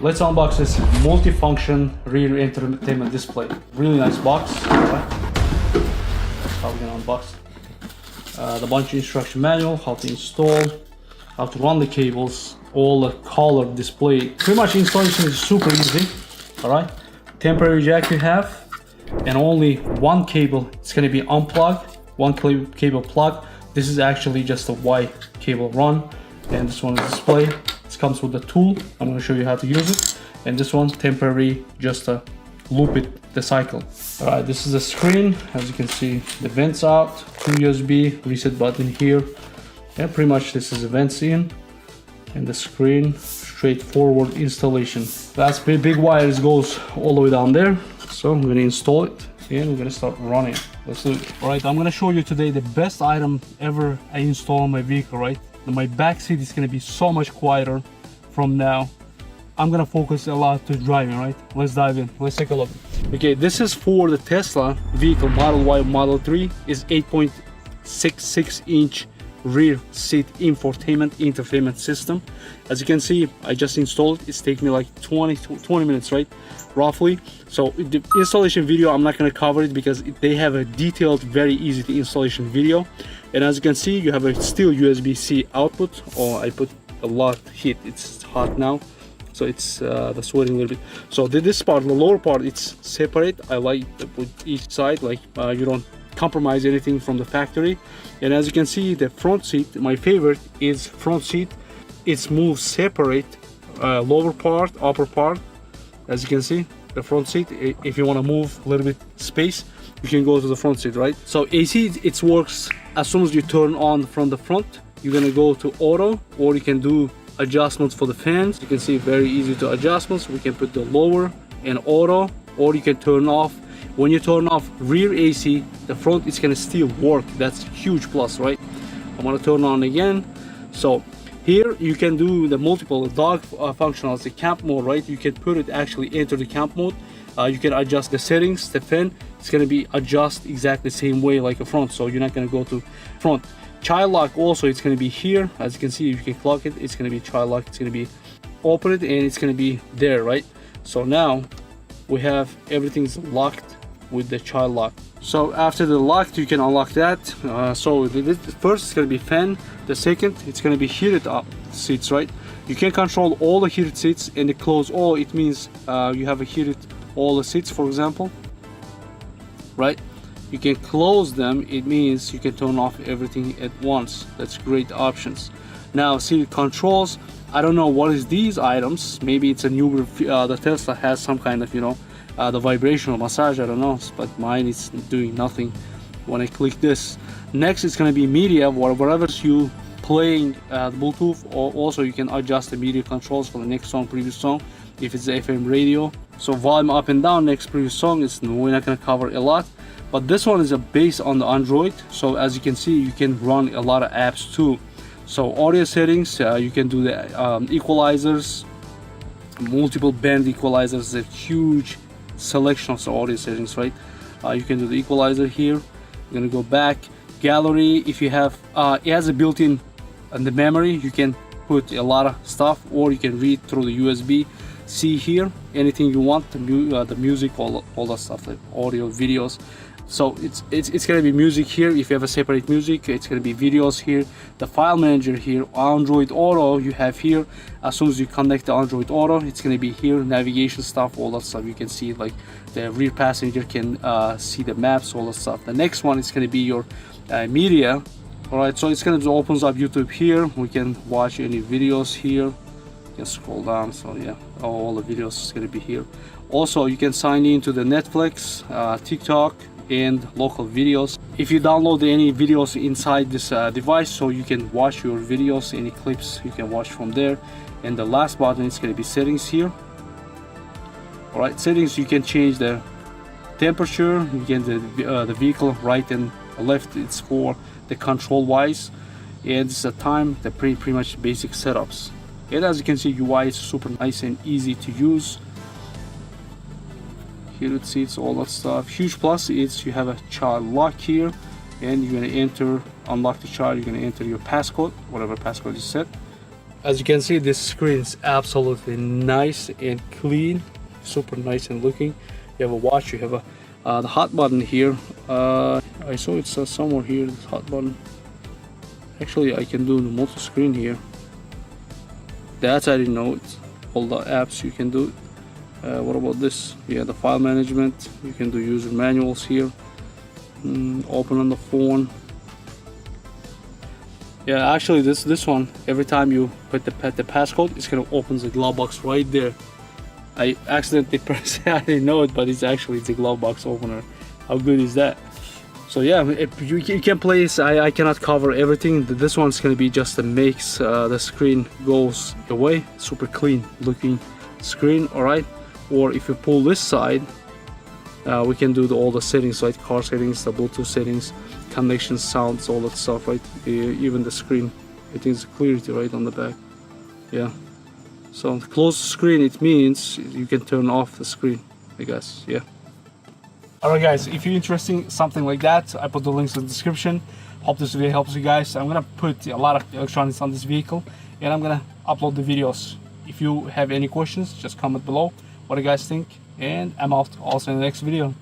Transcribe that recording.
let's unbox this multifunction rear entertainment display. Really nice box. Alright. How we're gonna unbox it. The bunch of instruction manual, how to install, how to run the cables, all the color display. Pretty much installation is super easy. Alright. Temporary jack you have, and only one cable. It's gonna be unplugged, one cable plug. This is actually just a white cable run, and this one is display. It comes with the tool. I'm gonna show you how to use it. And this one temporary, just to loop it the cycle. All right, this is the screen. As you can see, the vents out, 2 USB, reset button here. And pretty much this is the vents in, and the screen, straightforward installation. That's big wires goes all the way down there. So I'm gonna install it and we're gonna start running. Let's do it. All right, I'm gonna show you today the best item ever I install on my vehicle, right? My back seat is gonna be so much quieter from now. I'm gonna focus a lot to driving, right? Let's dive in. Let's take a look. Okay, this is for the Tesla vehicle Model Y, Model 3 is 8.66 inch rear seat infotainment system. As you can see, I just installed it. It's taken me like 20 minutes, right? Roughly. So the installation video, I'm not going to cover it because they have a detailed, very easy to installation video. And as you can see, you have a still USB-C output. Oh, I put a lot heat. It's hot now, so it's the sweating a little bit. So this part, the lower part, it's separate. I like to put each side, like you don't compromise anything from the factory. And as you can see, the front seat, my favorite is front seat. It's moved separate, lower part, upper part. As you can see, the front seat, if you want to move a little bit space, you can go to the front seat, right? So AC, it works as soon as you turn on from the front. You're gonna go to auto, or you can do adjustments for the fans. You can see very easy to adjustments. We can put the lower and auto, or you can turn off. When you turn off rear AC, the front is gonna still work. That's huge plus, right? I'm gonna turn on again. So here you can do the multiple dog functionals, the camp mode, right? You can put it actually enter the camp mode. You can adjust the settings, the fan. It's gonna be adjust exactly the same way like a front, so you're not gonna go to front. Child lock also, it's gonna be here. As you can see, if you can clock it, it's gonna be child lock. It's gonna be open it and it's gonna be there, right? So now we have everything's locked with the child lock. So after the lock, you can unlock that. So the first is gonna be fan. The second, it's gonna be heated up seats, right? You can control all the heated seats, and the close all, it means you have a heated all the seats, for example, right? You can close them, it means you can turn off everything at once. That's great options. Now seat controls, I don't know what is these items. Maybe it's a new the Tesla has some kind of, you know, the vibrational massage, I don't know, but mine is doing nothing when I click this. Next is going to be media, whatever's you playing Bluetooth, or also you can adjust the media controls for the next song, previous song, if it's the FM radio. So volume up and down, next previous song, we're not going to cover a lot, but this one is based on the Android. So as you can see, you can run a lot of apps too. So audio settings, you can do the equalizers, multiple band equalizers, a huge selection of audio settings, right? You can do the equalizer here. You're gonna go back, gallery. If you have it has a built-in the memory, you can put a lot of stuff, or you can read through the USB-C here, anything you want, the music, all that stuff, like audio, videos. So it's gonna be music here. If you have a separate music, it's gonna be videos here. The file manager here, Android Auto you have here. As soon as you connect the Android Auto, it's gonna be here, navigation stuff, all that stuff. You can see like the rear passenger can see the maps, all that stuff. The next one is gonna be your media. All right, so it's gonna opens up YouTube here. We can watch any videos here. You can scroll down. So yeah, all the videos is gonna be here. Also, you can sign in to the Netflix, TikTok, and local videos. If you download any videos inside this device, so you can watch your videos, any clips you can watch from there. And the last button is going to be settings here. All right, settings, you can change the temperature, you can the vehicle right and left, it's for the control wise, and it's the time, the pretty much basic setups. And as you can see, UI is super nice and easy to use. Heated seats, all that stuff. Huge plus is you have a child lock here, and you're gonna enter, unlock the child, you're gonna enter your passcode, whatever passcode you set. As you can see, this screen is absolutely nice and clean, super nice and looking. You have a watch, you have a the hot button here. I saw it's somewhere here, this hot button. Actually, I can do the multi-screen here. That I didn't know. It's all the apps you can do. What about this? Yeah, the file management. You can do user manuals here. Open on the phone. Yeah, actually this one, every time you put the passcode, it's gonna open the glove box right there. I accidentally pressed it, I didn't know it, but it's actually the glove box opener. How good is that? So yeah, if you can place, I cannot cover everything. This one's gonna be just to make the screen goes away. Super clean looking screen, alright? Or if you pull this side, we can do all the settings, like car settings, the Bluetooth settings, connection, sounds, all that stuff, right? Even the screen, I think it's clarity right on the back. Yeah. So close the screen, it means you can turn off the screen, I guess. Yeah. Alright guys, if you're interested in something like that, I put the links in the description. Hope this video helps you guys. I'm gonna put a lot of electronics on this vehicle, and I'm gonna upload the videos. If you have any questions, just comment below what you guys think, and I'm out also in the next video.